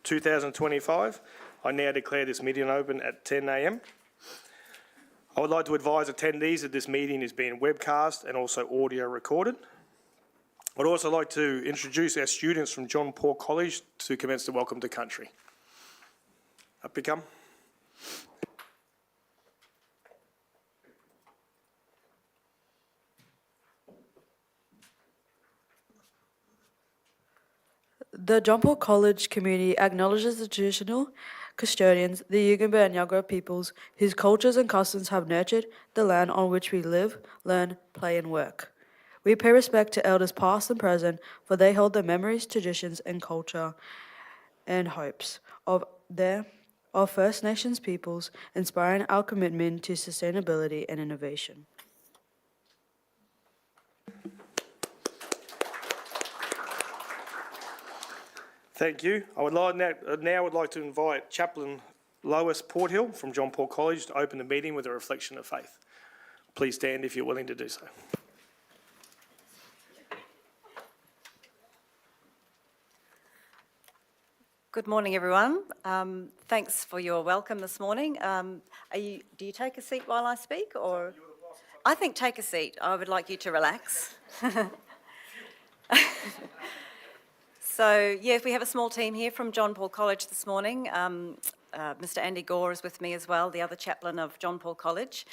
2025. I now declare this meeting open at 10 a.m. I would like to advise attendees that this meeting is being webcast and also audio recorded. I'd also like to introduce our students from John Paul College to commence the Welcome to Country. Up you come. The John Paul College community acknowledges the traditional custodians, the Yugambeh and Yagara peoples, whose cultures and customs have nurtured the land on which we live, learn, play and work. We pay respect to elders past and present, for they hold the memories, traditions and culture and hopes of First Nations peoples, inspiring our commitment to sustainability and innovation. Thank you. I would like to invite Chaplain Lois Porthill from John Paul College to open the meeting with a reflection of faith. Please stand if you're willing to do so. Good morning, everyone. Thanks for your welcome this morning. Do you take a seat while I speak, or? I think take a seat. I would like you to relax. So, we have a small team here from John Paul College this morning. Mr. Andy Gore is with me as well, the other chaplain of John Paul College.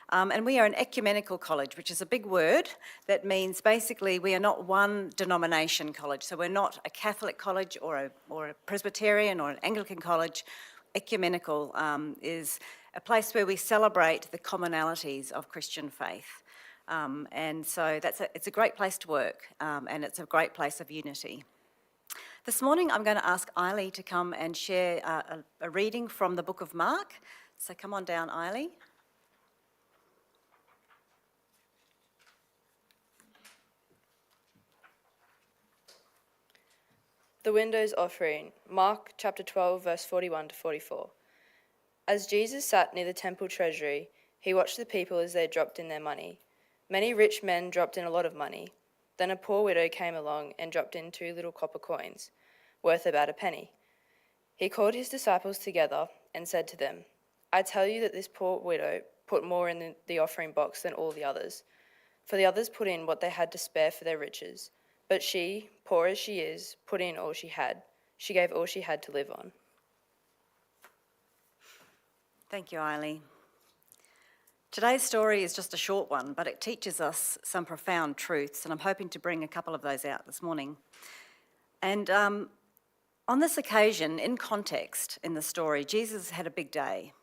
And we are an ecumenical college, which is a big word that means basically we are not one denomination college. So we're not a Catholic college or a Presbyterian or an Anglican college. Ecumenical is a place where we celebrate the commonalities of Christian faith. And so it's a great place to work, and it's a great place of unity. This morning I'm going to ask Eiley to come and share a reading from the book of Mark. So come on down, Eiley. The widow's offering, Mark chapter 12, verse 41 to 44. As Jesus sat near the temple treasury, he watched the people as they dropped in their money. Many rich men dropped in a lot of money. Then a poor widow came along and dropped in 2 little copper coins, worth about a penny. He called his disciples together and said to them, I tell you that this poor widow put more in the offering box than all the others. For the others put in what they had to spare for their riches. But she, poor as she is, put in all she had. She gave all she had to live on. Thank you, Eiley. Today's story is just a short one, but it teaches us some profound truths, and I'm hoping to bring a couple of those out this morning. And on this occasion, in context in the story, Jesus had a big day.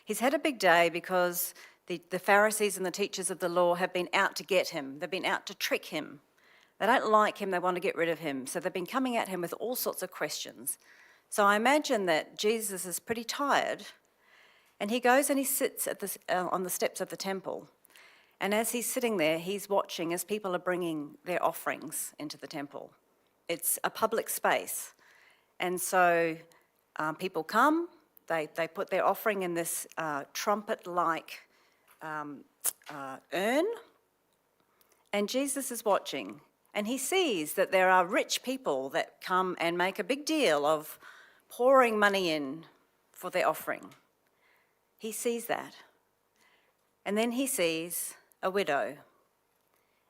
He's had a big day because the Pharisees and the teachers of the law have been out to get him. They've been out to trick him. They don't like him, they want to get rid of him. So they've been coming at him with all sorts of questions. So I imagine that Jesus is pretty tired, and he goes and he sits on the steps of the temple. And as he's sitting there, he's watching as people are bringing their offerings into the temple. It's a public space. And so people come, they put their offering in this trumpet-like urn, and Jesus is watching. And he sees that there are rich people that come and make a big deal of pouring money in for their offering. He sees that. And then he sees a widow.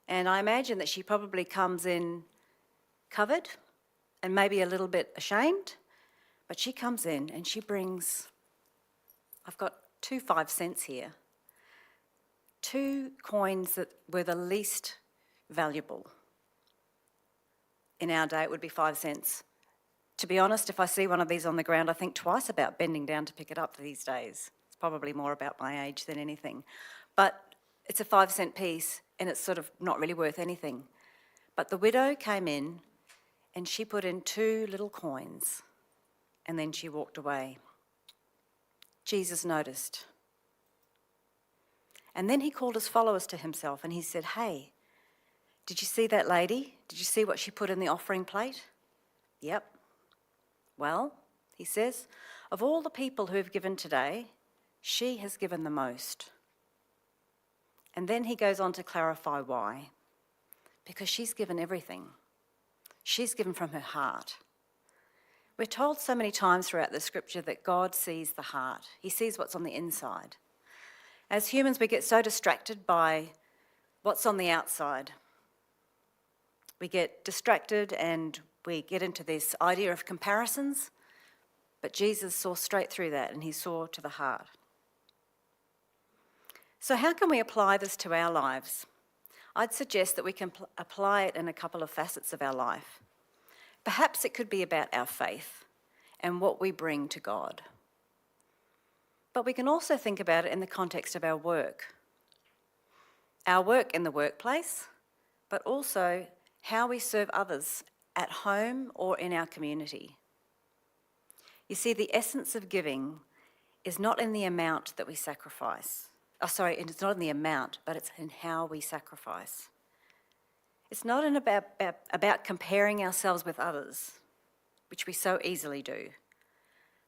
And I imagine that she probably comes in covered and maybe a little bit ashamed, but she comes in and she brings, I've got 2 5-cents here, 2 coins that were the least valuable. In our day, it would be 5 cents. To be honest, if I see one of these on the ground, I think twice about bending down to pick it up these days. It's probably more about my age than anything. But it's a 5-cent piece, and it's sort of not really worth anything. But the widow came in, and she put in 2 little coins, and then she walked away. Jesus noticed. And then he called his followers to himself, and he said, hey, did you see that lady? Did you see what she put in the offering plate? Yep. Well, he says, of all the people who have given today, she has given the most. And then he goes on to clarify why. Because she's given everything. She's given from her heart. We're told so many times throughout the scripture that God sees the heart. He sees what's on the inside. As humans, we get so distracted by what's on the outside. We get distracted and we get into this idea of comparisons, but Jesus saw straight through that and he saw to the heart. So how can we apply this to our lives? I'd suggest that we can apply it in a couple of facets of our life. Perhaps it could be about our faith and what we bring to God. But we can also think about it in the context of our work in the workplace, but also how we serve others at home or in our community. You see, the essence of giving is not in the amount that we sacrifice. It's not in the amount, but it's in how we sacrifice. It's not about comparing ourselves with others, which we so easily do.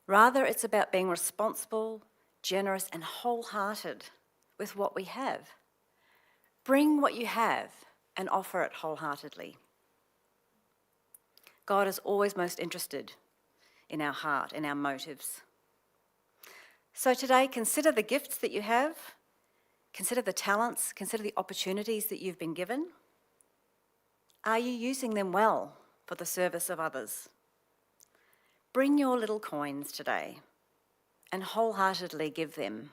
Rather, it's about being responsible, generous, and wholehearted with what we have. Bring what you have and offer it wholeheartedly. God is always most interested in our heart, in our motives. So today, consider the gifts that you have, consider the talents, consider the opportunities that you've been given. Are you using them well for the service of others? Bring your little coins today and wholeheartedly give them.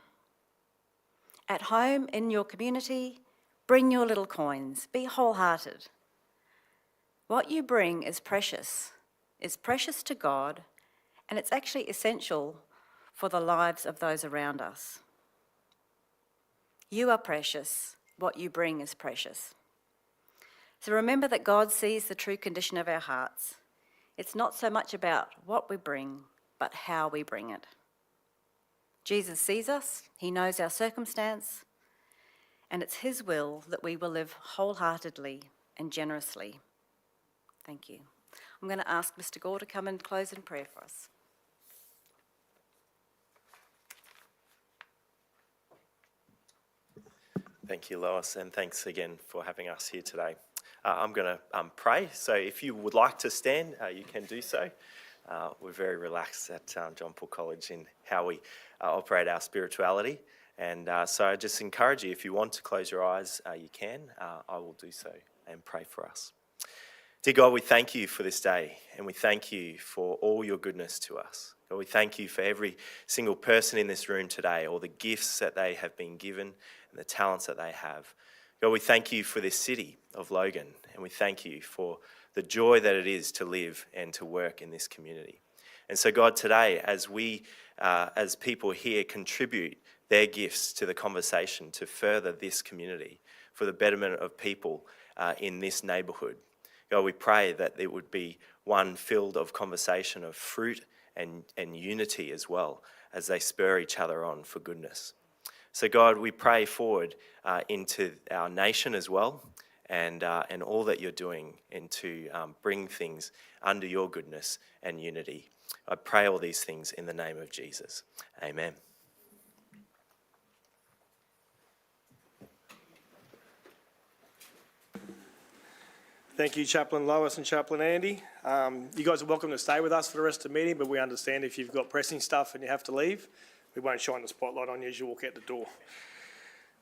At home, in your community, bring your little coins. Be wholehearted. What you bring is precious. It's precious to God, and it's actually essential for the lives of those around us. You are precious. What you bring is precious. So remember that God sees the true condition of our hearts. It's not so much about what we bring, but how we bring it. Jesus sees us, he knows our circumstance, and it's his will that we will live wholeheartedly and generously. Thank you. I'm going to ask Mr. Gore to come and close in prayer for us. Thank you, Lois, and thanks again for having us here today. I'm going to pray, so if you would like to stand, you can do so. We're very relaxed at John Paul College in how we operate our spirituality, and so I just encourage you, if you want to close your eyes, you can. I will do so and pray for us. Dear God, we thank you for this day, and we thank you for all your goodness to us. God, we thank you for every single person in this room today, all the gifts that they have been given and the talents that they have. God, we thank you for this city of Logan, and we thank you for the joy that it is to live and to work in this community. And so, God, today, as we, as people here, contribute their gifts to the conversation to further this community for the betterment of people in this neighbourhood, God, we pray that it would be one filled of conversation of fruit and unity as well, as they spur each other on for goodness. So God, we pray forward into our nation as well, and all that you're doing, and to bring things under your goodness and unity. I pray all these things in the name of Jesus. Amen. Thank you, Chaplain Lois and Chaplain Andy. You guys are welcome to stay with us for the rest of the meeting, but we understand if you've got pressing stuff and you have to leave, we won't shine the spotlight on you as you walk out the door.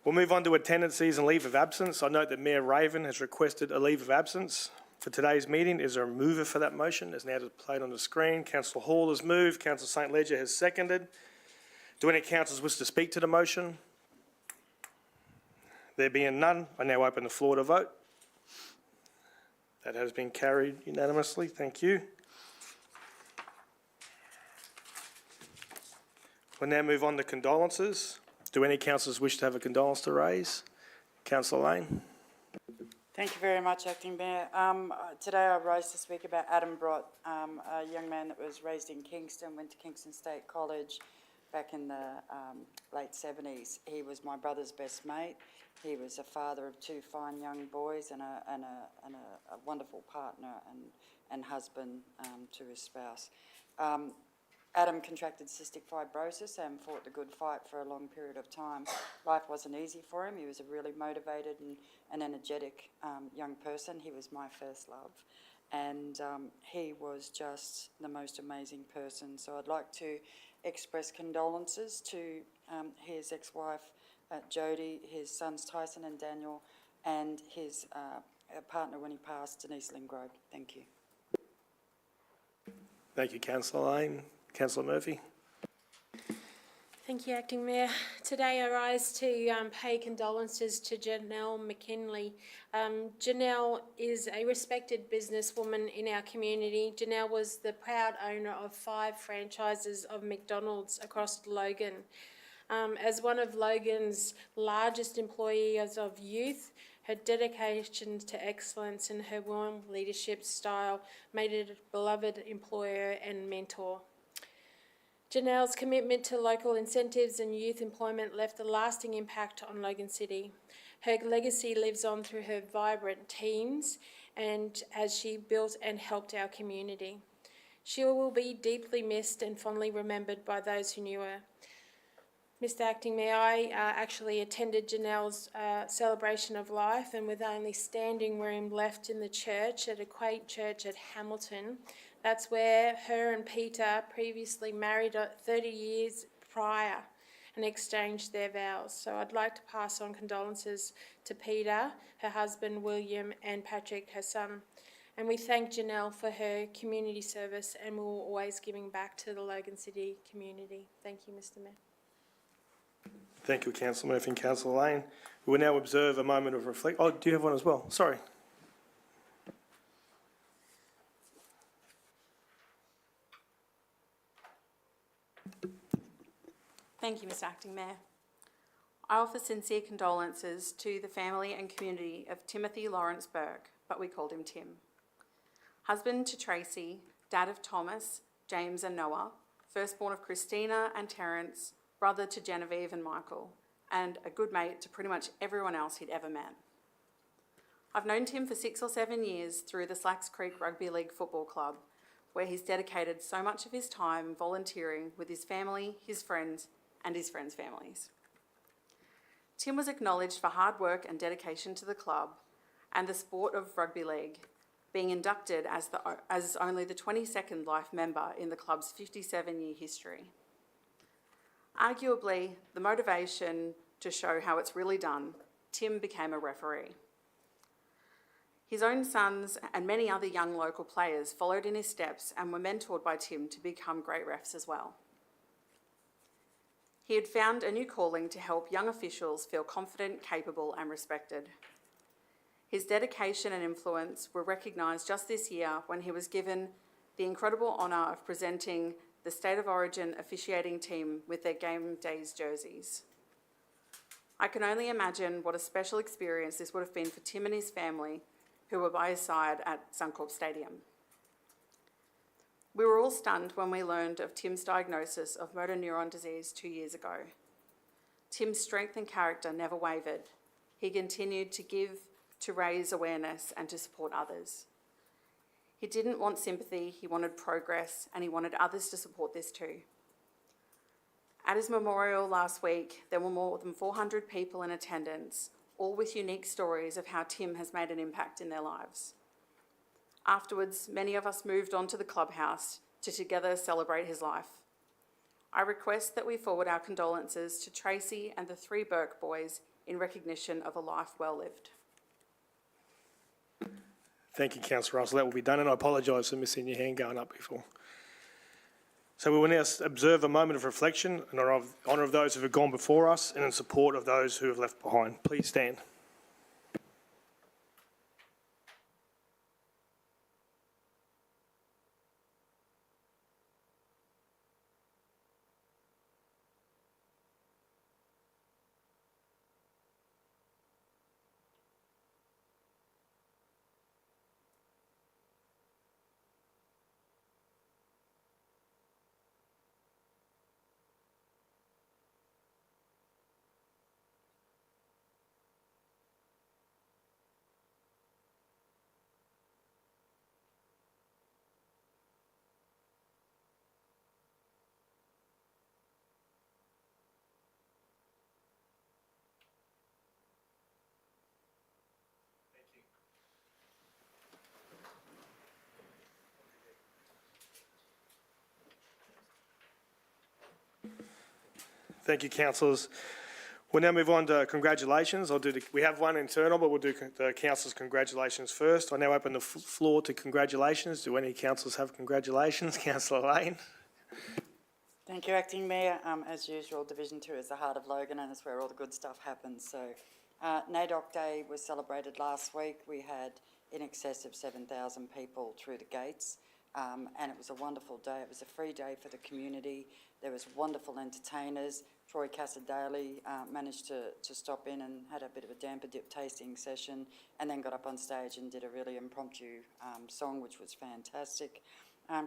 We'll move on to attendances and leave of absence. I note that Mayor Raven has requested a leave of absence for today's meeting. Is there a mover for that motion? It's now displayed on the screen. Councillor Hall has moved. Councillor St Ledger has seconded. Do any councillors wish to speak to the motion? There being none, I now open the floor to vote. That has been carried unanimously. Thank you. We'll now move on to condolences. Do any councillors wish to have a condolence to raise? Councillor Lane. Thank you very much, Acting Mayor. Today I rose to speak about Adam Brott, a young man that was raised in Kingston, went to Kingston State College back in the late 70s. He was my brother's best mate. He was a father of two fine young boys and a wonderful partner and husband to his spouse. Adam contracted cystic fibrosis and fought the good fight for a long period of time. Life wasn't easy for him. He was a really motivated and energetic young person. He was my first love. and he was just the most amazing person. So I'd like to express condolences to his ex-wife, Jodie, his sons Tyson and Daniel, and his partner when he passed, Denise Lingrove. Thank you. Thank you, Councillor Lane. Councillor Murphy. Thank you, Acting Mayor. Today I rise to pay condolences to Janelle McKinley. Janelle is a respected businesswoman in our community. Janelle was the proud owner of 5 franchises of McDonald's across Logan. As one of Logan's largest employees of youth, her dedication to excellence and her warm leadership style made her a beloved employer and mentor. Janelle's commitment to local incentives and youth employment left a lasting impact on Logan City. Her legacy lives on through her vibrant teams and as she built and helped our community. She will be deeply missed and fondly remembered by those who knew her. Mr. Acting Mayor, I actually attended Janelle's celebration of life, and with only standing room left in the church at a quaint church at Hamilton, that's where her and Peter, previously married 30 years prior, and exchanged their vows. So I'd like to pass on condolences to Peter, her husband William, and Patrick, her son. And we thank Janelle for her community service and we're always giving back to the Logan City community. Thank you, Mr. Mayor. Thank you, Councillor Murphy and Councillor Lane. We will now observe a moment of reflection. Oh, do you have one as well? Sorry. Thank you, Mr. Acting Mayor. I offer sincere condolences to the family and community of Timothy Lawrence Burke, but we called him Tim. Husband to Tracy, dad of Thomas, James and Noah, firstborn of Christina and Terence, brother to Genevieve and Michael, and a good mate to pretty much everyone else he'd ever met. I've known Tim for 6 or 7 years through the Slacks Creek Rugby League Football Club, where he's dedicated so much of his time volunteering with his family, his friends, and his friends' families. Tim was acknowledged for hard work and dedication to the club and the sport of rugby league, being inducted as only the 22nd life member in the club's 57-year history. Arguably, the motivation to show how it's really done, Tim became a referee. His own sons and many other young local players followed in his steps and were mentored by Tim to become great refs as well. He had found a new calling to help young officials feel confident, capable and respected. His dedication and influence were recognised just this year when he was given the incredible honour of presenting the State of Origin officiating team with their game days jerseys. I can only imagine what a special experience this would have been for Tim and his family, who were by his side at Suncorp Stadium. We were all stunned when we learned of Tim's diagnosis of motor neuron disease 2 years ago. Tim's strength and character never wavered. He continued to give, to raise awareness and to support others. He didn't want sympathy, he wanted progress, and he wanted others to support this too. At his memorial last week, there were more than 400 people in attendance, all with unique stories of how Tim has made an impact in their lives. Afterwards, many of us moved on to the clubhouse to together celebrate his life. I request that we forward our condolences to Tracy and the 3 Burke boys in recognition of a life well lived. Thank you, Councillor Russell. That will be done, and I apologise for missing your hand going up before. So we will now observe a moment of reflection in honour of those who have gone before us and in support of those who have left behind. Please stand. Thank you, councillors. We'll now move on to congratulations. We have one internal, but we'll do the councillors' congratulations first. I now open the floor to congratulations. Do any councillors have congratulations? Councillor Lane. Thank you, Acting Mayor. As usual, Division 2 is the heart of Logan and it's where all the good stuff happens. So NAIDOC Day was celebrated last week. We had in excess of 7,000 people through the gates and it was a wonderful day. It was a free day for the community. There was wonderful entertainers. Troy Casadale managed to stop in and had a bit of a damper dip tasting session and then got up on stage and did a really impromptu song, which was fantastic.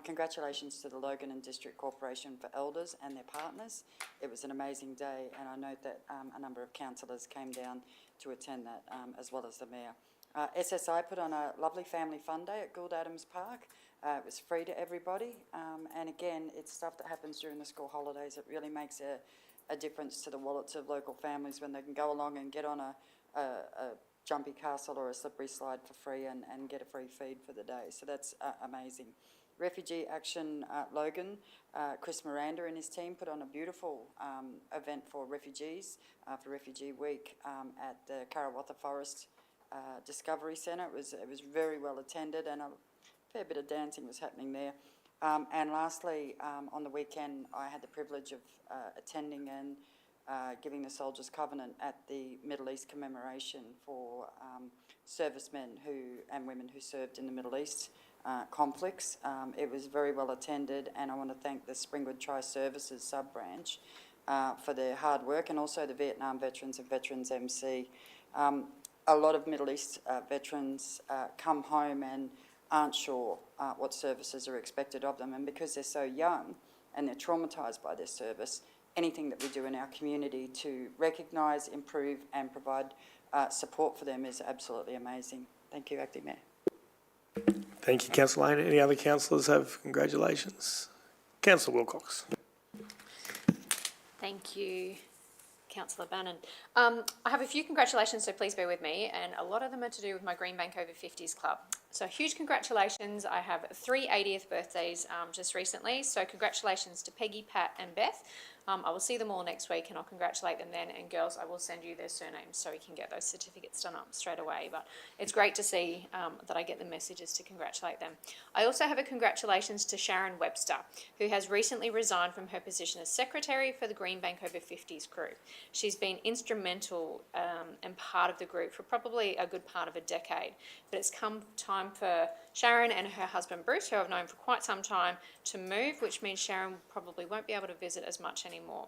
Congratulations to the Logan and District Corporation for Elders and their partners. It was an amazing day and I note that a number of councillors came down to attend that as well as the Mayor. SSI put on a lovely family fun day at Gould Adams Park. It was free to everybody and again, it's stuff that happens during the school holidays. It really makes a difference to the wallets of local families when they can go along and get on a jumpy castle or a slippery slide for free and get a free feed for the day. So that's amazing. Refugee Action Logan, Chris Miranda and his team put on a beautiful event for refugees for Refugee Week at the Karawatha Forest Discovery Centre. It was very well attended and a fair bit of dancing was happening there. And lastly, on the weekend, I had the privilege of attending and giving the Soldiers' Covenant at the Middle East commemoration for servicemen and women who served in the Middle East conflicts. It was very well attended, and I want to thank the Springwood Tri-Services sub-branch for their hard work, and also the Vietnam Veterans and Veterans MC. A lot of Middle East veterans come home and aren't sure what services are expected of them, and because they're so young and they're traumatised by their service, anything that we do in our community to recognise, improve and provide support for them is absolutely amazing. Thank you, Acting Mayor. Thank you, Councillor Lane. Any other councillors have congratulations? Councillor Wilcox. Thank you, Councillor Bannon. I have a few congratulations, so please bear with me, and a lot of them are to do with my Greenbank Over 50s Club. So huge congratulations. I have 3 80th birthdays just recently, so congratulations to Peggy, Pat and Beth. I will see them all next week and I'll congratulate them then, and girls, I will send you their surnames so we can get those certificates done up straight away, but it's great to see that I get the messages to congratulate them. I also have a congratulations to Sharon Webster, who has recently resigned from her position as Secretary for the Greenbank Over 50s group. She's been instrumental and part of the group for probably a good part of a decade, but it's come time for Sharon and her husband Bruce, who I've known for quite some time, to move, which means Sharon probably won't be able to visit as much anymore.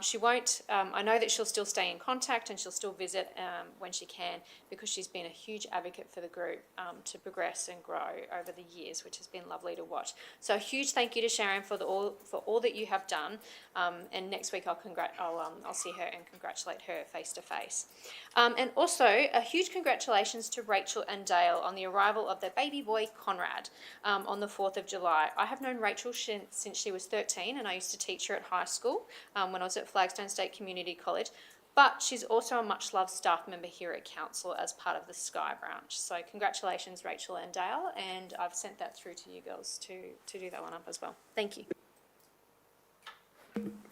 She won't, I know that she'll still stay in contact and she'll still visit when she can, because she's been a huge advocate for the group to progress and grow over the years, which has been lovely to watch. So a huge thank you to Sharon for all that you have done, and next week I'll see her and congratulate her face to face. And also a huge congratulations to Rachel and Dale on the arrival of their baby boy Conrad on the 4th of July. I have known Rachel since she was 13, and I used to teach her at high school when I was at Flagstone State Community College, but she's also a much loved staff member here at Council as part of the Sky branch. So congratulations Rachel and Dale, and I've sent that through to you girls to do that one up as well. Thank you.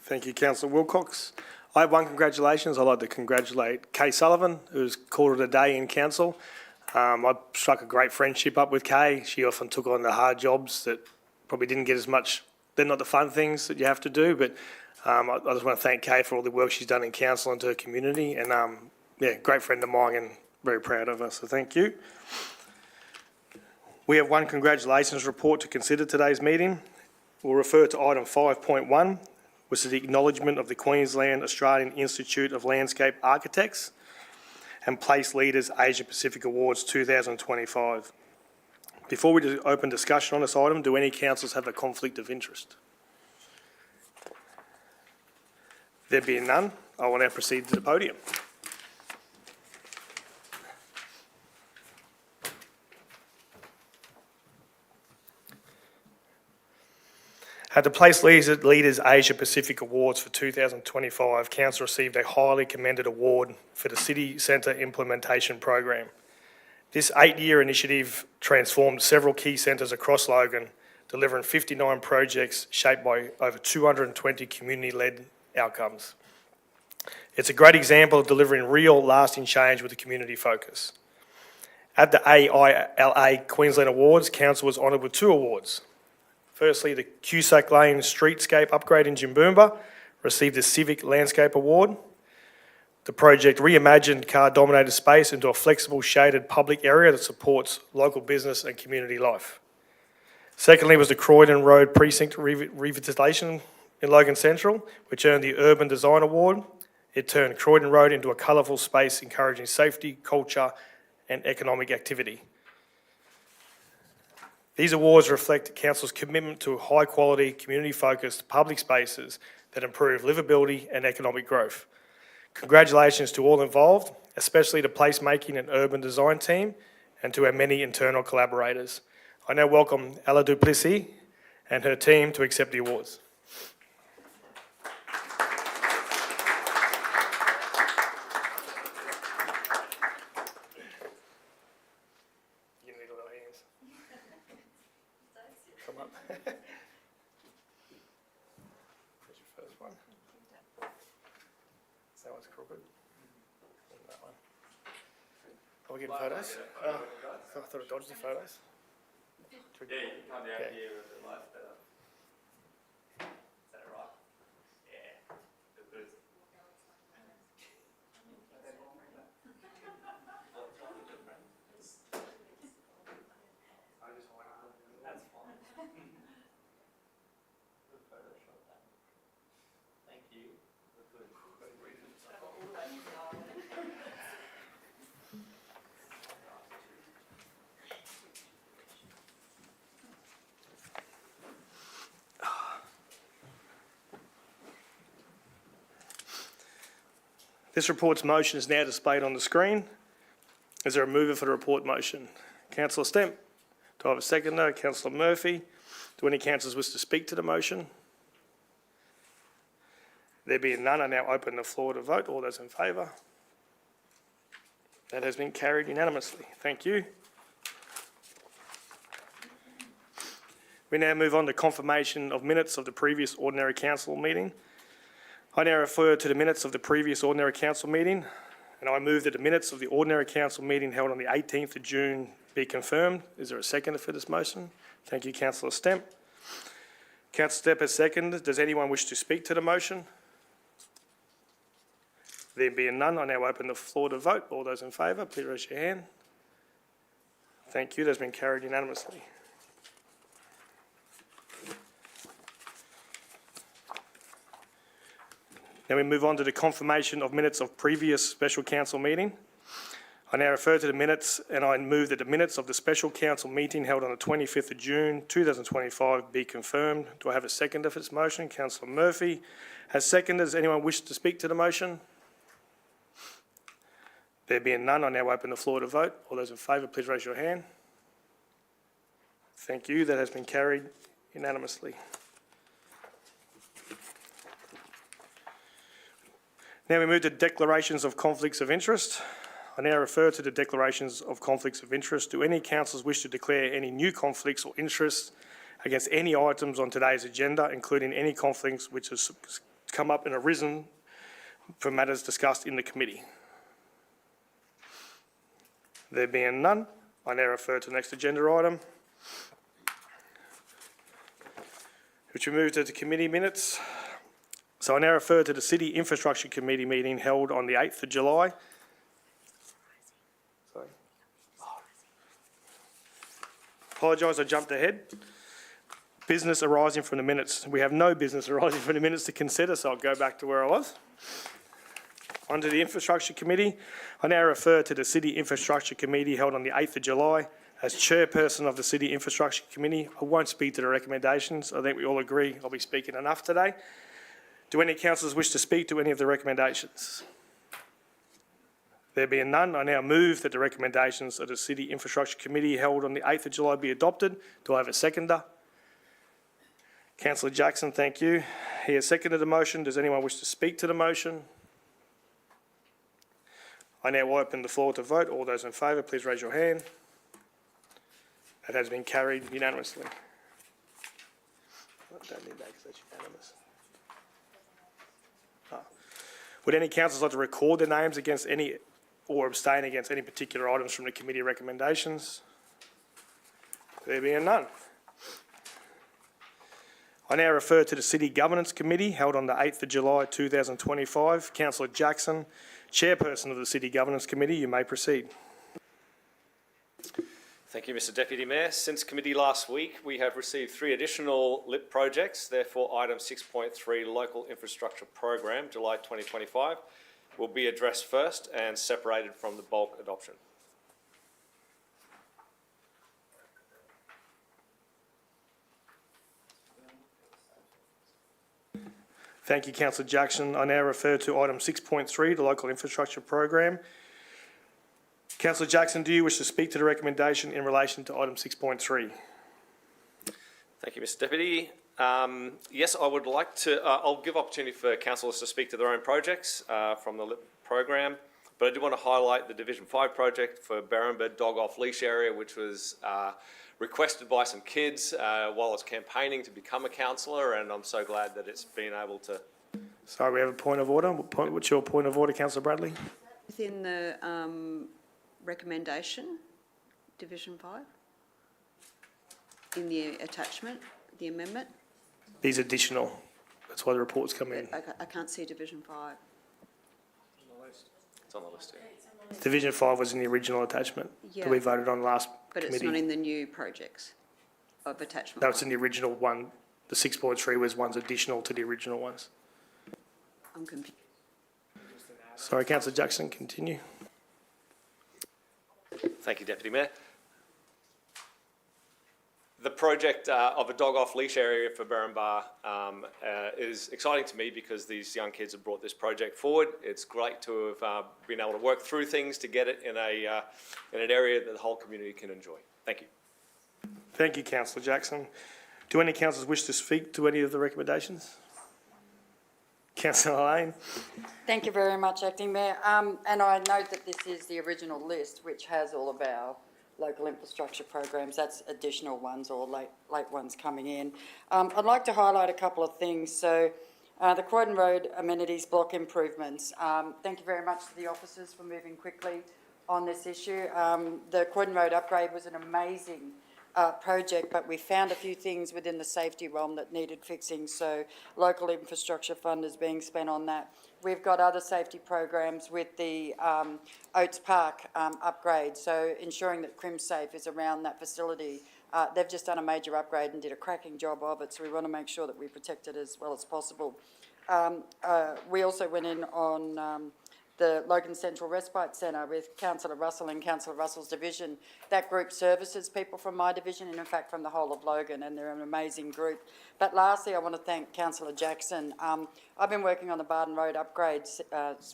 Thank you, Councillor Wilcox. I have one congratulations. I'd like to congratulate Kay Sullivan, who's called it a day in Council. I struck a great friendship up with Kay. She often took on the hard jobs that probably didn't get as much, they're not the fun things that you have to do, but I just want to thank Kay for all the work she's done in Council and to her community, and yeah, great friend of mine and very proud of her, so thank you. We have one congratulations report to consider today's meeting. We'll refer to item 5.1, which is the acknowledgement of the Queensland Australian Institute of Landscape Architects and Place Leaders Asia Pacific Awards 2025. Before we open discussion on this item, do any councillors have a conflict of interest? There being none, I will now proceed to the podium. At the Place Leaders Asia Pacific Awards for 2025, Council received a highly commended award for the City Centre Implementation Program. This 8-year initiative transformed several key centres across Logan, delivering 59 projects shaped by over 220 community-led outcomes. It's a great example of delivering real, lasting change with a community focus. At the AILA Queensland Awards, Council was honoured with 2 awards. Firstly, the Cusack Lane Streetscape Upgrade in Jimboomba received the Civic Landscape Award. The project reimagined car-dominated space into a flexible, shaded public area that supports local business and community life. Secondly was the Croydon Road Precinct Revitalisation in Logan Central, which earned the Urban Design Award. It turned Croydon Road into a colourful space encouraging safety, culture and economic activity. These awards reflect Council's commitment to high-quality, community-focused public spaces that improve livability and economic growth. Congratulations to all involved, especially the placemaking and urban design team and to our many internal collaborators. I now welcome Ella Duplessis and her team to accept the awards. You need a little hands. Come up. Here's your first one. That one's crooked. And that one. Are we getting photos? Oh, I thought I dodged the photos. Yeah, you can come down Yeah. here with the lights better. Is that right? Yeah. That's fine. Good Photoshop that. Thank you. This report's motion is now displayed on the screen. Is there a mover for the report motion? Councillor Stemp. Do I have a seconder? Councillor Murphy. Do any councillors wish to speak to the motion? There being none, I now open the floor to vote. All those in favour? That has been carried unanimously. Thank you. We now move on to confirmation of minutes of the previous ordinary council meeting. I now refer to the minutes of the previous ordinary council meeting, and I move that the minutes of the ordinary council meeting held on the 18th of June be confirmed. Is there a seconder for this motion? Thank you, Councillor Stemp. Councillor Stemp has seconded. Does anyone wish to speak to the motion? There being none, I now open the floor to vote. All those in favour, please raise your hand. Thank you. That's been carried unanimously. Now we move on to the confirmation of minutes of previous special council meeting. I now refer to the minutes and I move that the minutes of the special council meeting held on the 25th of June 2025 be confirmed. Do I have a seconder for this motion? Councillor Murphy has seconded. Does anyone wish to speak to the motion? There being none, I now open the floor to vote. All those in favour, please raise your hand. Thank you. That has been carried unanimously. Now we move to declarations of conflicts of interest. I now refer to the declarations of conflicts of interest. Do any councillors wish to declare any new conflicts or interests against any items on today's agenda, including any conflicts which has come up and arisen for matters discussed in the committee? There being none, I now refer to the next agenda item, which we move to the committee minutes. So I now refer to the City Infrastructure Committee meeting held on the 8th of July. Sorry. Apologise, I jumped ahead. Business arising from the minutes. We have no business arising from the minutes to consider, so I'll go back to where I was. On to the Infrastructure Committee. I now refer to the City Infrastructure Committee held on the 8th of July. As chairperson of the City Infrastructure Committee, I won't speak to the recommendations. I think we all agree I'll be speaking enough today. Do any councillors wish to speak to any of the recommendations? There being none, I now move that the recommendations of the City Infrastructure Committee held on the 8th of July be adopted. Do I have a seconder? Councillor Jackson, thank you. He has seconded the motion. Does anyone wish to speak to the motion? I now open the floor to vote. All those in favour, please raise your hand. That has been carried unanimously. I don't need that because that's unanimous. Would any councillors like to record their names against any or abstain against any particular items from the committee recommendations? There being none. I now refer to the City Governance Committee held on the 8th of July 2025. Councillor Jackson, Chairperson of the City Governance Committee, you may proceed. Thank you, Mr Deputy Mayor. Since committee last week, we have received 3 additional LIP projects. Therefore, item 6.3, Local Infrastructure Program, July 2025, will be addressed first and separated from the bulk adoption. Thank you, Councillor Jackson. I now refer to item 6.3, the Local Infrastructure Program. Councillor Jackson, do you wish to speak to the recommendation in relation to item 6.3? Thank you, Mr Deputy. Yes, I would like to, I'll give opportunity for councillors to speak to their own projects from the LIP program, but I do want to highlight the Division 5 project for Berrinba Dog Off Leash Area, which was requested by some kids while I was campaigning to become a councillor, and I'm so glad that it's been able to. Sorry, we have a point of order. What's your point of order, Councillor Bradley? Within the recommendation, Division 5, in the attachment, the amendment? These additional. That's why the reports come in. I can't see Division 5. It's on the list here. Division 5 was in the original attachment that we voted on last But committee. it's not in the new projects of attachment. No, it's in the original one. The 6.3 was ones additional to the original ones. I'm confused. Sorry, Councillor Jackson, continue. Thank you, Deputy Mayor. The project of a dog off leash area for Berrinba is exciting to me because these young kids have brought this project forward. It's great to have been able to work through things to get it in an area that the whole community can enjoy. Thank you. Thank you, Councillor Jackson. Do any councillors wish to speak to any of the recommendations? Councillor Lane. Thank you very much, Acting Mayor. And I note that this is the original list, which has all of our local infrastructure programs. That's additional ones or late ones coming in. I'd like to highlight a couple of things. So the Croydon Road amenities block improvements. Thank you very much to the officers for moving quickly on this issue. The Croydon Road upgrade was an amazing project, but we found a few things within the safety realm that needed fixing, so local infrastructure fund is being spent on that. We've got other safety programs with the Oates Park upgrade, so ensuring that CrimSafe is around that facility. They've just done a major upgrade and did a cracking job of it, so we want to make sure that we protect it as well as possible. We also went in on the Logan Central Respite Centre with Councillor Russell and Councillor Russell's division. That group services people from my division and in fact from the whole of Logan, and they're an amazing group. But lastly, I want to thank Councillor Jackson. I've been working on the Barton Road upgrades,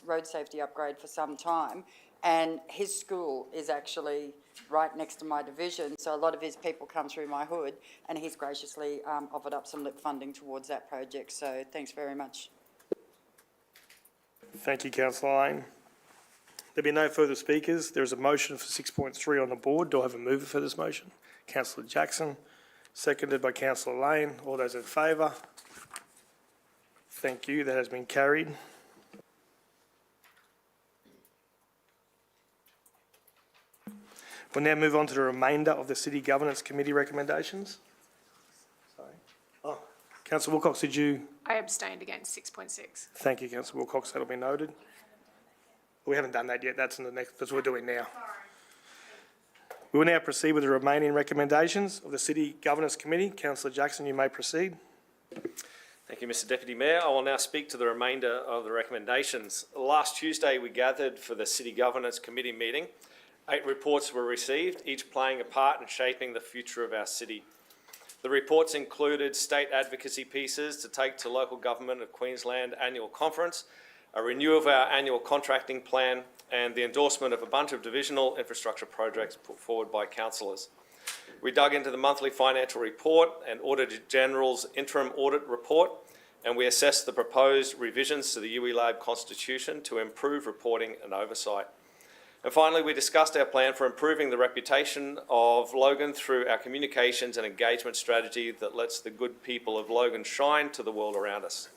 road safety upgrade for some time, and his school is actually right next to my division, so a lot of his people come through my hood, and he's graciously offered up some LIP funding towards that project, so thanks very much. Thank you, Councillor Lane. There be no further speakers. There is a motion for 6.3 on the board. Do I have a mover for this motion? Councillor Jackson, seconded by Councillor Lane. All those in favour? Thank you. That has been carried. We'll now move on to the remainder of the City Governance Committee recommendations. Sorry. Oh, Councillor Wilcox, did you? I abstained against 6.6. Thank you, Councillor Wilcox. That'll be noted. We haven't done that yet. That's in the next. That's what we're doing now. We will now proceed with the remaining recommendations of the City Governance Committee. Councillor Jackson, you may proceed. Thank you, Mr Deputy Mayor. I will now speak to the remainder of the recommendations. Last Tuesday, we gathered for the City Governance Committee meeting. 8 reports were received, each playing a part in shaping the future of our city. The reports included state advocacy pieces to take to Local Government of Queensland annual conference, a renewal of our annual contracting plan, and the endorsement of a bunch of divisional infrastructure projects put forward by councillors. We dug into the monthly financial report and Auditor General's interim audit report, and we assessed the proposed revisions to the UELAB Constitution to improve reporting and oversight. And finally, we discussed our plan for improving the reputation of Logan through our communications and engagement strategy that lets the good people of Logan shine to the world around us.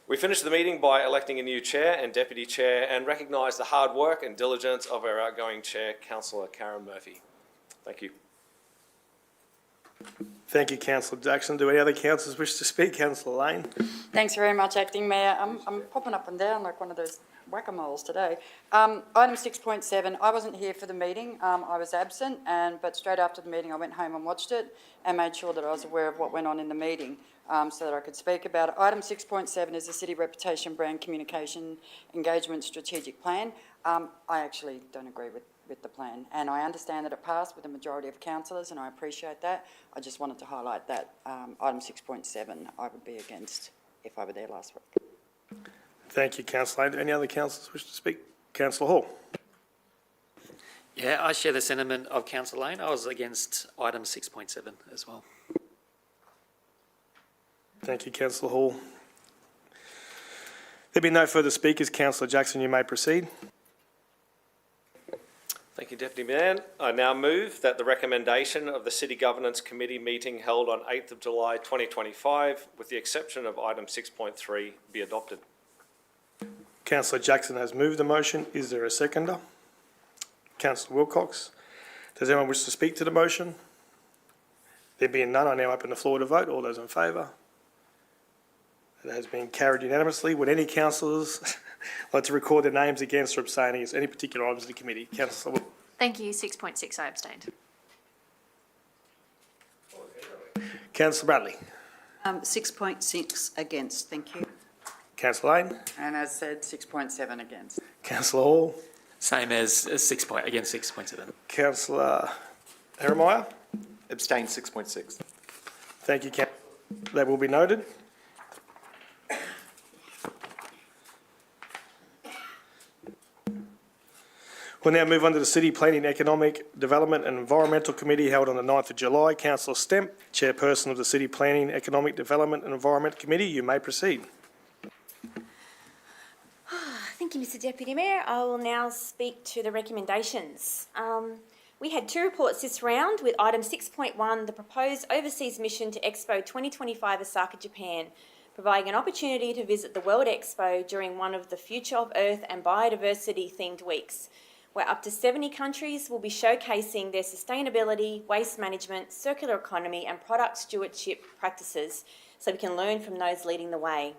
We finish the meeting by electing a new chair and deputy chair and recognise the hard work and diligence of our outgoing chair, Councillor Karen Murphy. Thank you. Thank you, Councillor Jackson. Do any other councillors wish to speak? Councillor Lane. Thanks very much, Acting Mayor. I'm popping up and down like one of those whack-a-moles today. Item 6.7, I wasn't here for the meeting. I was absent, but straight after the meeting I went home and watched it and made sure that I was aware of what went on in the meeting so that I could speak about it. Item 6.7 is the City Reputation Brand Communication Engagement Strategic Plan. I actually don't agree with the plan, and I understand that it passed with a majority of councillors, and I appreciate that. I just wanted to highlight that item 6.7 I would be against if I were there last week. Thank you, Councillor Lane. Do any other councillors wish to speak? Councillor Hall. Yeah, I share the sentiment of Councillor Lane. I was against item 6.7 as well. Thank you, Councillor Hall. There being no further speakers, Councillor Jackson, you may proceed. Thank you, Deputy Mayor. I now move that the recommendation of the City Governance Committee meeting held on 8th of July 2025, with the exception of item 6.3, be adopted. Councillor Jackson has moved the motion. Is there a seconder? Councillor Wilcox. Does anyone wish to speak to the motion? There being none, I now open the floor to vote. All those in favour? It has been carried unanimously. Would any councillors like to record their names against or abstaining against any particular items of the committee? Councillor Wilcox. Thank you. 6.6, I abstained. Councillor Bradley. 6.6 against, thank you. Councillor Lane. And as said, 6.7 against. Councillor Hall. Same as against 6.7. Councillor Heremiah. Abstain 6.6. Thank you, Councillor. That will be noted. We'll now move on to the City Planning, Economic Development and Environmental Committee held on the 9th of July. Councillor Stemp, Chairperson of the City Planning, Economic Development and Environment Committee, you may proceed. Thank you, Mr Deputy Mayor. I will now speak to the recommendations. We had two reports this round, with item 6.1, the proposed overseas mission to Expo 2025 Osaka, Japan, providing an opportunity to visit the World Expo during one of the Future of Earth and Biodiversity themed weeks, where up to 70 countries will be showcasing their sustainability, waste management, circular economy and product stewardship practices, so we can learn from those leading the way.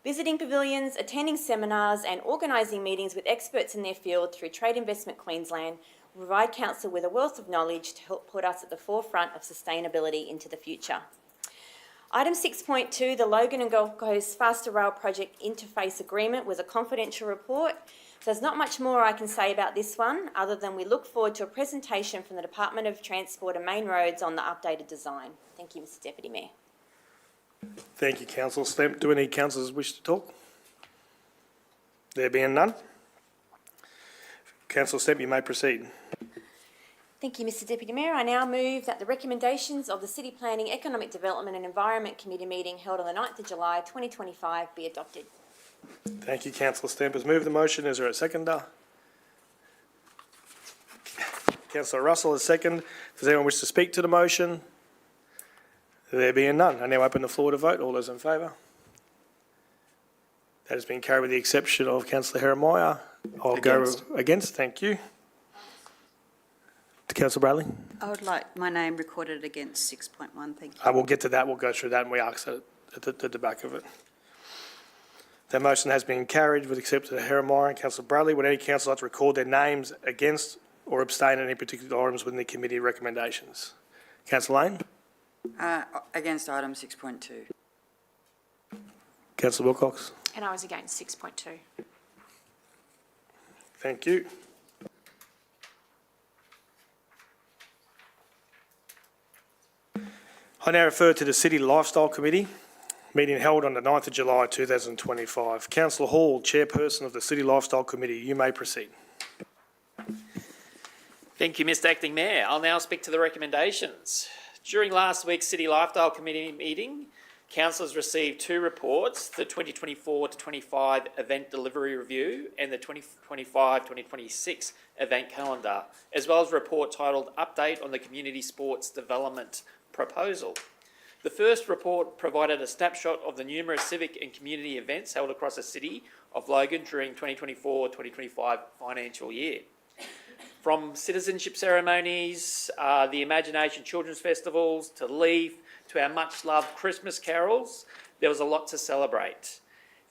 Visiting pavilions, attending seminars and organising meetings with experts in their field through Trade Investment Queensland will provide Council with a wealth of knowledge to help put us at the forefront of sustainability into the future. Item 6.2, the Logan and Gold Coast Faster Rail Project Interface Agreement, was a confidential report, so there's not much more I can say about this one, other than we look forward to a presentation from the Department of Transport and Main Roads on the updated design. Thank you, Mr Deputy Mayor. Thank you, Councillor Stemp. Do any councillors wish to talk? There being none. Councillor Stemp, you may proceed. Thank you, Mr Deputy Mayor. I now move that the recommendations of the City Planning, Economic Development and Environment Committee meeting held on the 9th of July 2025 be adopted. Thank you, Councillor Stemp has moved the motion. Is there a seconder? Councillor Russell is second. Does anyone wish to speak to the motion? There being none, I now open the floor to vote. All those in favour? That has been carried with the exception of Councillor Heremiah. I'll Against. go against. Thank you. To Councillor Bradley. I would like my name recorded against 6.1, thank you. I will get to that. We'll go through that and we ask it at the back of it. That motion has been carried with the exception of Heremiah and Councillor Bradley. Would any councillor like to record their names against or abstain on any particular items within the committee recommendations? Councillor Lane. Against item 6.2. Councillor Wilcox. And I was against 6.2. Thank you. I now refer to the City Lifestyle Committee, meeting held on the 9th of July 2025. Councillor Hall, Chairperson of the City Lifestyle Committee, you may proceed. Thank you, Mr Acting Mayor. I'll now speak to the recommendations. During last week's City Lifestyle Committee meeting, councillors received two reports, the 2024-25 Event Delivery Review and the 2025-2026 Event Calendar, as well as a report titled Update on the Community Sports Development Proposal. The first report provided a snapshot of the numerous civic and community events held across the city of Logan during 2024-2025 financial year. From citizenship ceremonies, the Imagination Children's Festivals, to LEAF, to our much-loved Christmas carols, there was a lot to celebrate.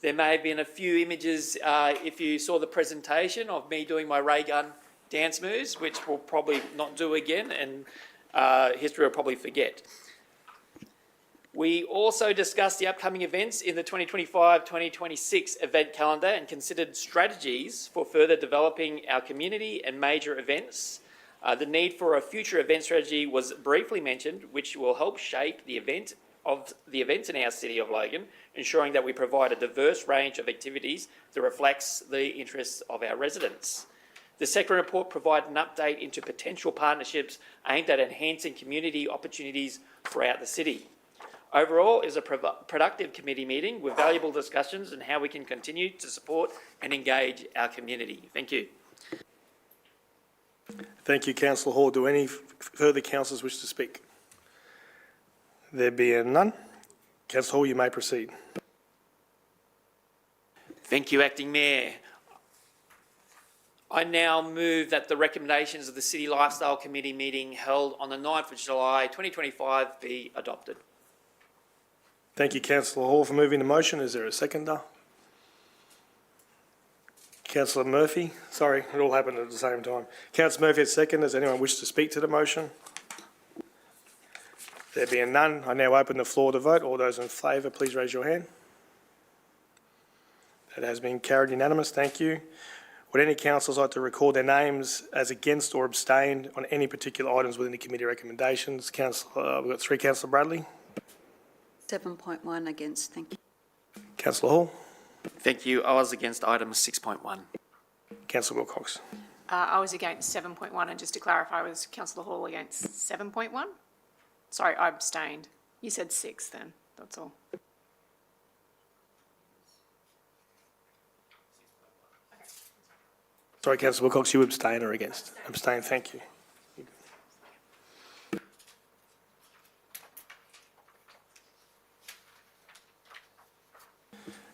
There may have been a few images, if you saw the presentation, of me doing my ray gun dance moves, which we'll probably not do again, and history will probably forget. We also discussed the upcoming events in the 2025-2026 event calendar and considered strategies for further developing our community and major events. The need for a future event strategy was briefly mentioned, which will help shape the events in our city of Logan, ensuring that we provide a diverse range of activities that reflects the interests of our residents. The second report provided an update into potential partnerships aimed at enhancing community opportunities throughout the city. Overall, it was a productive committee meeting with valuable discussions on how we can continue to support and engage our community. Thank you. Thank you, Councillor Hall. Do any further councillors wish to speak? There being none, Councillor Hall, you may proceed. Thank you, Acting Mayor. I now move that the recommendations of the City Lifestyle Committee meeting held on the 9th of July 2025 be adopted. Thank you, Councillor Hall, for moving the motion. Is there a seconder? Councillor Murphy. Sorry, it all happened at the same time. Councillor Murphy has second. Does anyone wish to speak to the motion? There being none, I now open the floor to vote. All those in favour, please raise your hand. That has been carried unanimous. Thank you. Would any councillors like to record their names as against or abstained on any particular items within the committee recommendations? We've got three. Councillor Bradley. 7.1 against, thank you. Councillor Hall. Thank you. I was against item 6.1. Councillor Wilcox. I was against 7.1, and just to clarify, was Councillor Hall against 7.1? Sorry, I abstained. You said 6 then, that's all. Sorry, Councillor Wilcox, you abstain or against? Abstain, thank you.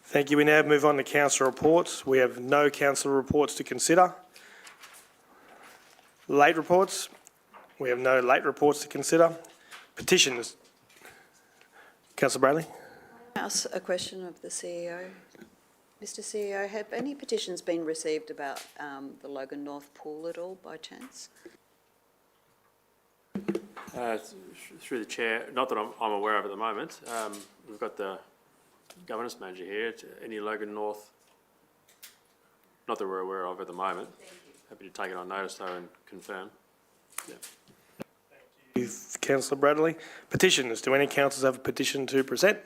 Thank you. We now move on to councillor reports. We have no councillor reports to consider. Late reports. We have no late reports to consider. Petitions. Councillor Bradley. Ask a question of the CEO. Mr. CEO, have any petitions been received about the Logan North pool at all, by chance? Through the chair, not that I'm aware of at the moment. We've got the governance manager here. Any Logan North, not that we're aware of at the moment. Happy to take it on notice though and confirm. Yeah. Thank you, Councillor Bradley. Petitions. Do any councillors have a petition to present?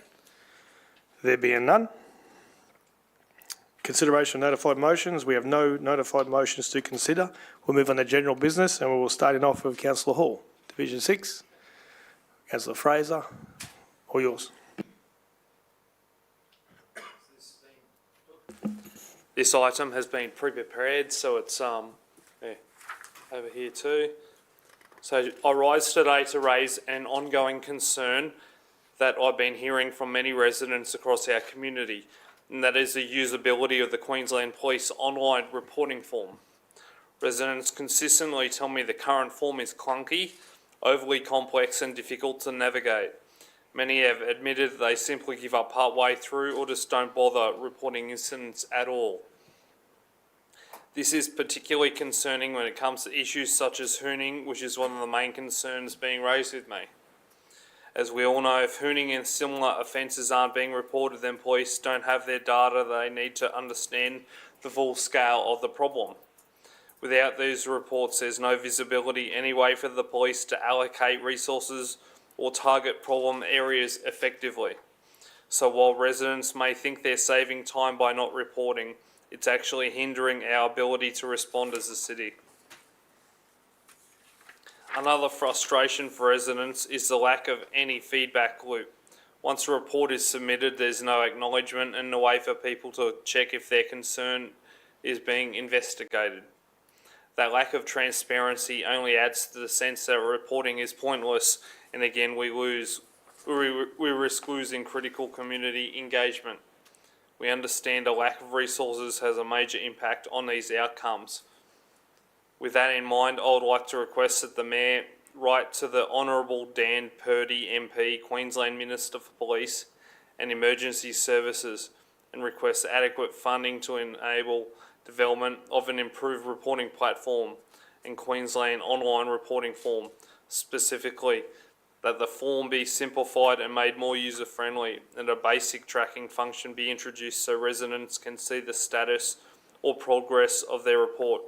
There being none. Consideration of notified motions. We have no notified motions to consider. We'll move on to general business and we will start it off with Councillor Hall. Division 6. Councillor Fraser, all yours. This item has been pre-prepared, so it's over here too. So I rise today to raise an ongoing concern that I've been hearing from many residents across our community, and that is the usability of the Queensland Police online reporting form. Residents consistently tell me the current form is clunky, overly complex and difficult to navigate. Many have admitted they simply give up partway through or just don't bother reporting incidents at all. This is particularly concerning when it comes to issues such as hooning, which is one of the main concerns being raised with me. As we all know, if hooning and similar offences aren't being reported, then police don't have their data they need to understand the full scale of the problem. Without these reports, there's no visibility any way for the police to allocate resources or target problem areas effectively. So while residents may think they're saving time by not reporting, it's actually hindering our ability to respond as a city. Another frustration for residents is the lack of any feedback loop. Once a report is submitted, there's no acknowledgement and no way for people to check if their concern is being investigated. That lack of transparency only adds to the sense that reporting is pointless, and again we lose we risk losing critical community engagement. We understand a lack of resources has a major impact on these outcomes. With that in mind, I would like to request that the Mayor write to the Honourable Dan Purdy MP, Queensland Minister for Police and Emergency Services, and request adequate funding to enable development of an improved reporting platform and Queensland online reporting form, specifically that the form be simplified and made more user-friendly and a basic tracking function be introduced so residents can see the status or progress of their report.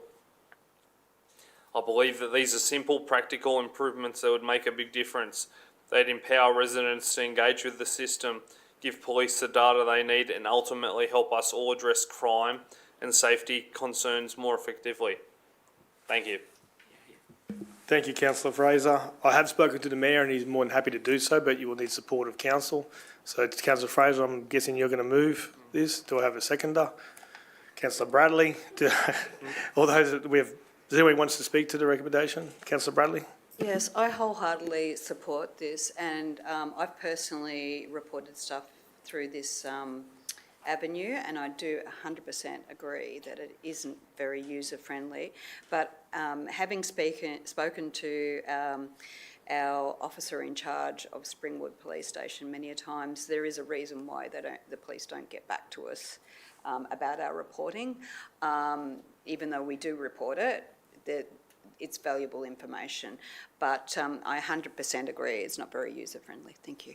I believe that these are simple, practical improvements that would make a big difference. They'd empower residents to engage with the system, give police the data they need, and ultimately help us all address crime and safety concerns more effectively. Thank you. Thank you, Councillor Fraser. I have spoken to the Mayor and he's more than happy to do so, but you will need support of Council. So, Councillor Fraser, I'm guessing you're going to move this. Do I have a seconder? Councillor Bradley. All those that we have. Does anyone wants to speak to the recommendation? Councillor Bradley. Yes, I wholeheartedly support this, and I've personally reported stuff through this avenue, and I do 100% agree that it isn't very user-friendly. But having spoken to our officer in charge of Springwood Police Station many a times, there is a reason why the police don't get back to us about our reporting. Even though we do report it, it's valuable information. But I 100% agree it's not very user-friendly. Thank you.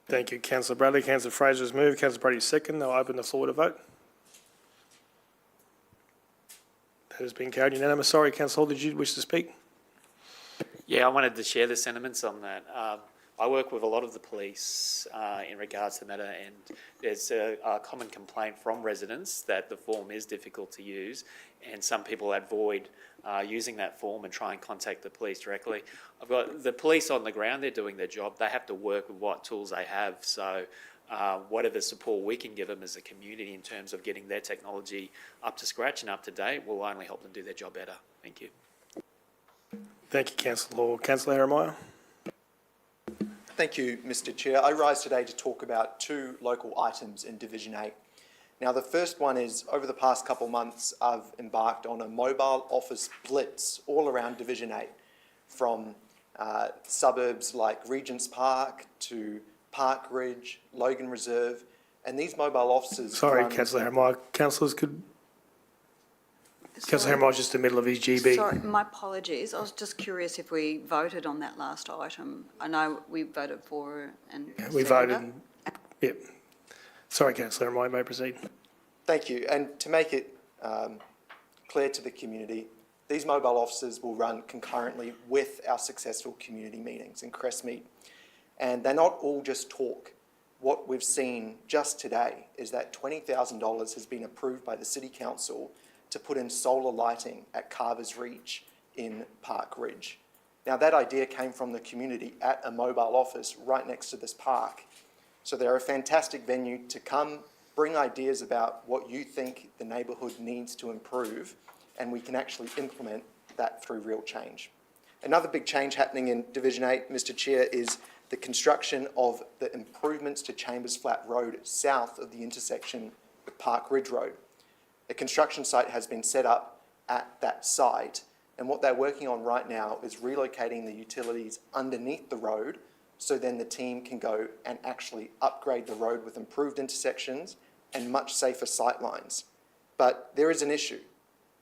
Thank you, Councillor Bradley. Councillor Fraser's moved. Councillor Brady's second. I'll open the floor to vote. That has been carried unanimous. Sorry, Councillor Hall, did you wish to speak? Yeah, I wanted to share the sentiments on that. I work with a lot of the police in regards to the matter, and there's a common complaint from residents that the form is difficult to use, and some people avoid using that form and try and contact the police directly. I've got the police on the ground, they're doing their job. They have to work with what tools they have. So whatever support we can give them as a community in terms of getting their technology up to scratch and up to date will only help them do their job better. Thank you. Thank you, Councillor Hall. Councillor Jeremiah. Thank you, Mr Chair. I rise today to talk about two local items in Division 8. Now, the first one is, over the past couple of months, I've embarked on a mobile office blitz all around Division 8, from suburbs like Regents Park to Park Ridge, Logan Reserve, and these mobile offices... Sorry, Councillor Jeremiah. Councillors could... Councillor Jeremiah's just in the middle of his GB. Sorry, my apologies. I was just curious if we voted on that last item. I know we voted for and... Yeah, we voted. Yep. Sorry, Councillor Jeremiah, you may proceed. Thank you. And to make it clear to the community, these mobile offices will run concurrently with our successful community meetings in Crestmead. And they're not all just talk. What we've seen just today is that $20,000 has been approved by the City Council to put in solar lighting at Carver's Reach in Park Ridge. Now, that idea came from the community at a mobile office right next to this park. So they're a fantastic venue to come, bring ideas about what you think the neighbourhood needs to improve, and we can actually implement that through real change. Another big change happening in Division 8, Mr Chair, is the construction of the improvements to Chambers Flat Road south of the intersection with Park Ridge Road. A construction site has been set up at that site, and what they're working on right now is relocating the utilities underneath the road, so then the team can go and actually upgrade the road with improved intersections and much safer sight lines. But there is an issue.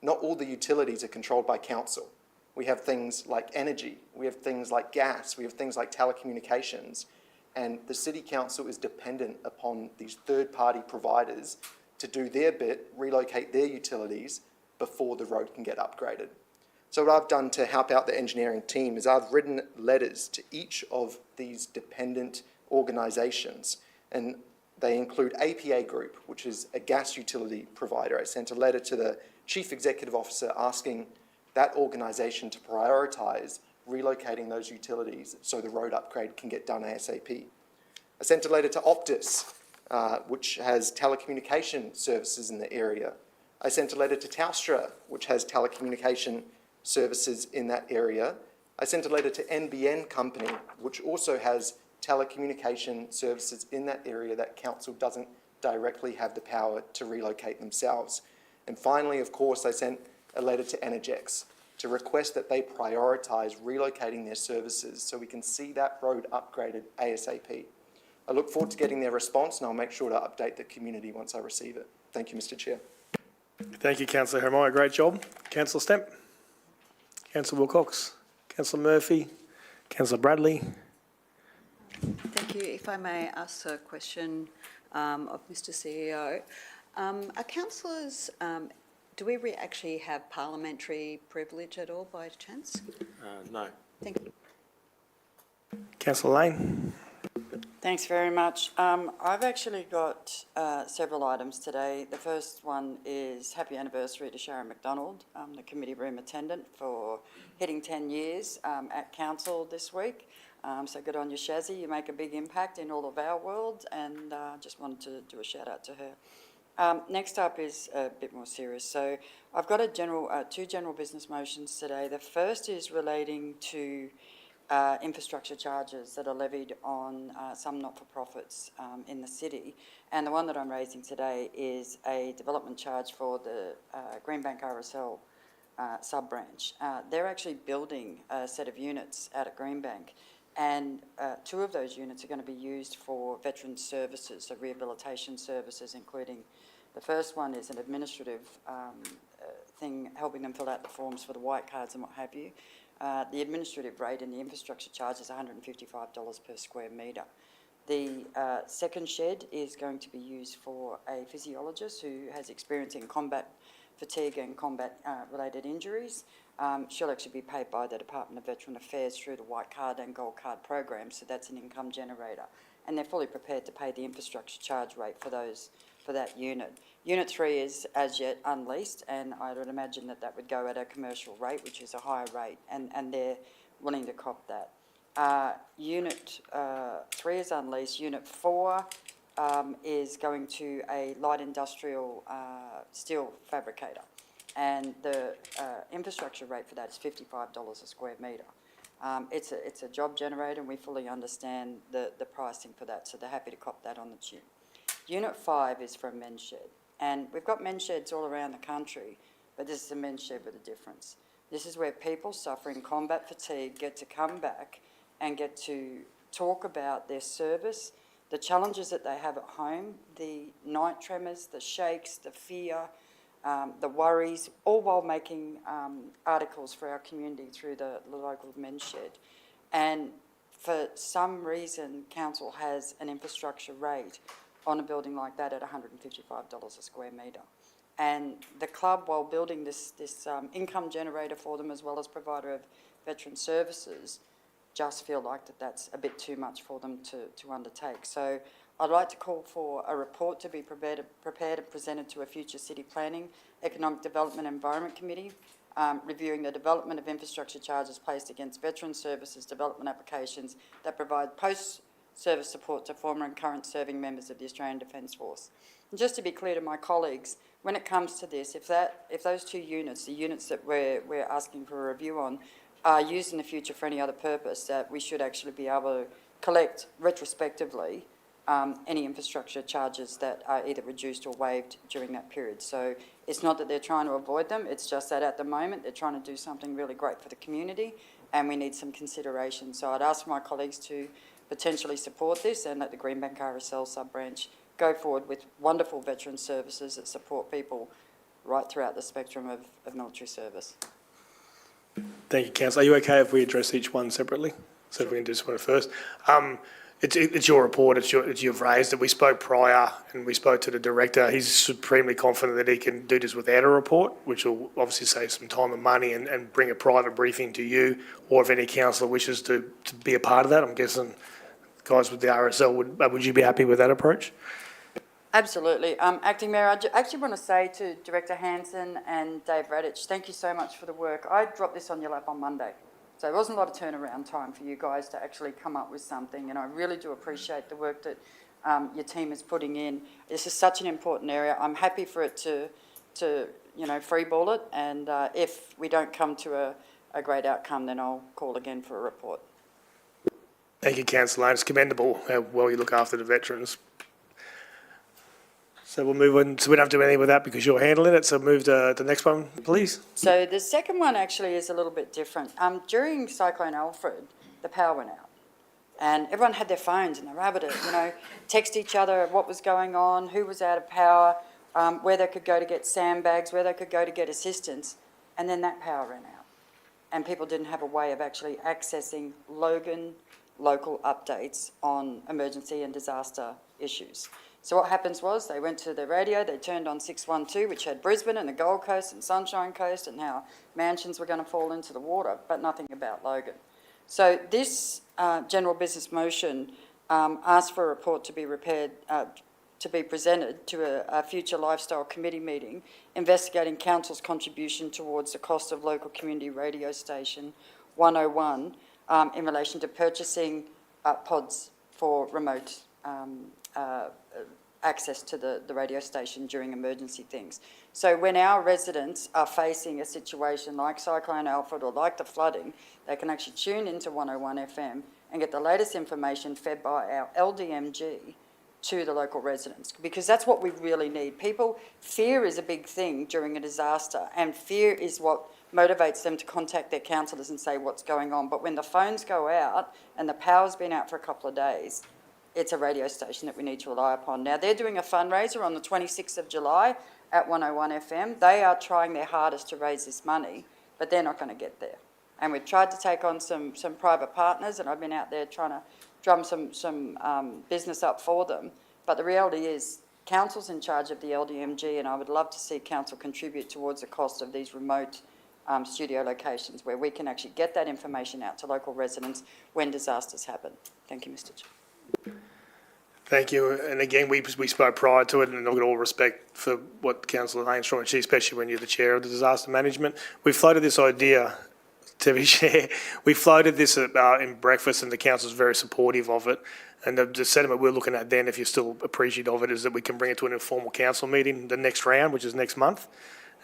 Not all the utilities are controlled by council. We have things like energy, we have things like gas, we have things like telecommunications, and the City Council is dependent upon these third-party providers to do their bit, relocate their utilities before the road can get upgraded. So what I've done to help out the engineering team is I've written letters to each of these dependent organisations, and they include APA Group, which is a gas utility provider. I sent a letter to the Chief Executive Officer asking that organisation to prioritise relocating those utilities so the road upgrade can get done ASAP. I sent a letter to Optus, which has telecommunication services in the area. I sent a letter to Telstra, which has telecommunication services in that area. I sent a letter to NBN Company, which also has telecommunication services in that area that council doesn't directly have the power to relocate themselves. And finally, of course, they sent a letter to Energex to request that they prioritise relocating their services so we can see that road upgraded ASAP. I look forward to getting their response, and I'll make sure to update the community once I receive it. Thank you, Mr. Chair. Thank you, Councillor Jeremiah. Great job. Councillor Stemp. Councillor Wilcox. Councillor Murphy. Councillor Bradley. Thank you. If I may ask a question of Mr. CEO. Are councillors, do we actually have parliamentary privilege at all by chance? No. Thank you. Councillor Lane. Thanks very much. I've actually got several items today. The first one is happy anniversary to Sharon McDonald, the committee room attendant, for hitting 10 years at council this week. So good on you, Shazzy. You make a big impact in all of our world, and just wanted to do a shout out to her. Next up is a bit more serious. So I've got two general business motions today. The first is relating to infrastructure charges that are levied on some not-for-profits in the city. And the one that I'm raising today is a development charge for the Greenbank RSL sub-branch. They're actually building a set of units out at Greenbank, and two of those units are going to be used for veteran services, so rehabilitation services, including the first one is an administrative thing, helping them fill out the forms for the white cards and what have you. The administrative rate and the infrastructure charge is $155 per square metre. The second shed is going to be used for a physiologist who has experience in combat fatigue and combat-related injuries. She'll actually be paid by the Department of Veteran Affairs through the White Card and Gold Card programs, so that's an income generator. And they're fully prepared to pay the infrastructure charge rate for that unit. Unit 3 is as yet unleased, and I would imagine that would go at a commercial rate, which is a higher rate, and they're willing to cop that. Unit 3 is unleased. Unit 4 is going to a light industrial steel fabricator, and the infrastructure rate for that is $55 a square metre. It's a job generator, and we fully understand the pricing for that, so they're happy to cop that on the chin. Unit 5 is for a men's shed, and we've got men's sheds all around the country, but this is a men's shed with a difference. This is where people suffering combat fatigue get to come back and get to talk about their service, the challenges that they have at home, the night tremors, the shakes, the fear, the worries, all while making articles for our community through the local men's shed. And for some reason, council has an infrastructure rate on a building like that at $155 a square metre. And the club, while building this income generator for them as well as provider of veteran services, just feel like that's a bit too much for them to undertake. So I'd like to call for a report to be prepared and presented to a future City Planning, Economic Development and Environment Committee, reviewing the development of infrastructure charges placed against veteran services development applications that provide post-service support to former and current serving members of the Australian Defence Force. And just to be clear to my colleagues, when it comes to this, if those two units, the units that we're asking for a review on, are used in the future for any other purpose, that we should actually be able to collect retrospectively any infrastructure charges that are either reduced or waived during that period. So it's not that they're trying to avoid them, it's just that at the moment they're trying to do something really great for the community, and we need some consideration. So I'd ask my colleagues to potentially support this and let the Greenbank RSL sub-branch go forward with wonderful veteran services that support people right throughout the spectrum of military service. Thank you, Councillor. Are you okay if we address each one separately? So if we can do this one first. It's your report, you've raised it. We spoke prior and we spoke to the director. He's supremely confident that he can do this without a report, which will obviously save some time and money and bring a private briefing to you, or if any councillor wishes to be a part of that. I'm guessing guys with the RSL, would you be happy with that approach? Absolutely. Acting Mayor, I actually want to say to Director Hanson and Dave Radich, thank you so much for the work. I dropped this on your lap on Monday. So there wasn't a lot of turnaround time for you guys to actually come up with something, and I really do appreciate the work that your team is putting in. This is such an important area. I'm happy for it to freeball it, and if we don't come to a great outcome, then I'll call again for a report. Thank you, Councillor Lane. It's commendable how well you look after the veterans. So we'll move on. So we don't have to do anything with that because you're handling it. So move to the next one, please. So the second one actually is a little bit different. During Cyclone Alfred, the power went out. And everyone had their phones and they were able to, text each other what was going on, who was out of power, where they could go to get sandbags, where they could go to get assistance. And then that power ran out. And people didn't have a way of actually accessing Logan local updates on emergency and disaster issues. So what happens was they went to the radio, they turned on 612, which had Brisbane and the Gold Coast and Sunshine Coast and how mansions were going to fall into the water, but nothing about Logan. So this general business motion asked for a report to be presented to a future Lifestyle Committee meeting investigating Council's contribution towards the cost of local community radio station 101 in relation to purchasing pods for remote access to the radio station during emergency things. So when our residents are facing a situation like Cyclone Alfred or like the flooding, they can actually tune into 101 FM and get the latest information fed by our LDMG to the local residents, because that's what we really need. Fear is a big thing during a disaster, and fear is what motivates them to contact their councillors and say what's going on. But when the phones go out and the power's been out for a couple of days, it's a radio station that we need to rely upon. Now, they're doing a fundraiser on the 26th of July at 101 FM. They are trying their hardest to raise this money, but they're not going to get there. And we've tried to take on some private partners, and I've been out there trying to drum some business up for them. But the reality is, Council's in charge of the LDMG, and I would love to see Council contribute towards the cost of these remote studio locations where we can actually get that information out to local residents when disasters happen. Thank you, Mr. Chair. Thank you. And again, we spoke prior to it, and I've got all respect for what Councillor Lane's trying to achieve, especially when you're the chair of the disaster management. We floated this idea, to be chair, we floated this in breakfast, and the council's very supportive of it. And the sentiment we're looking at then, if you're still appreciative of it, is that we can bring it to an informal council meeting the next round, which is next month.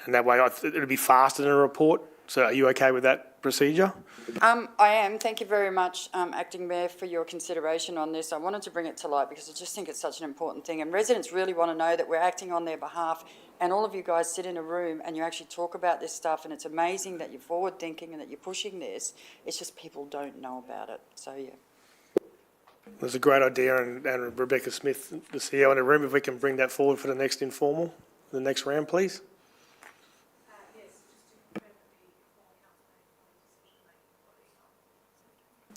And that way it'll be faster than a report. So are you okay with that procedure? I am. Thank you very much, Acting Mayor, for your consideration on this. I wanted to bring it to light because I just think it's such an important thing. And residents really want to know that we're acting on their behalf. And all of you guys sit in a room and you actually talk about this stuff. And it's amazing that you're forward thinking and that you're pushing this. It's just people don't know about it. So, yeah. That's a great idea. And Rebecca Smith, the CEO in the room, if we can bring that forward for the next informal, the next round, please.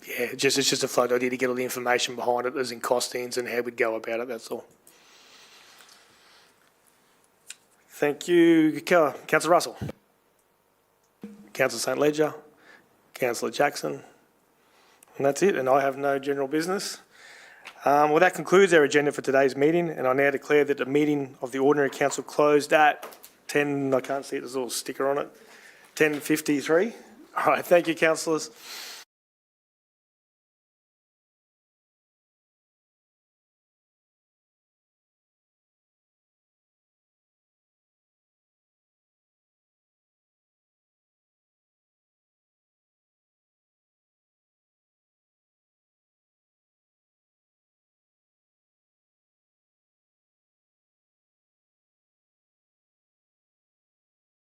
Yeah, it's just a float idea to get all the information behind it, as in costings and how we'd go about it, that's all. Thank you, Councillor Russell. Councillor St Ledger, Councillor Jackson, and that's it, and I have no general business. Well, that concludes our agenda for today's meeting, and I now declare that the meeting of the Ordinary Council closed at 10, I can't see it, there's a little sticker on it, 10:53. All right, thank you, councillors.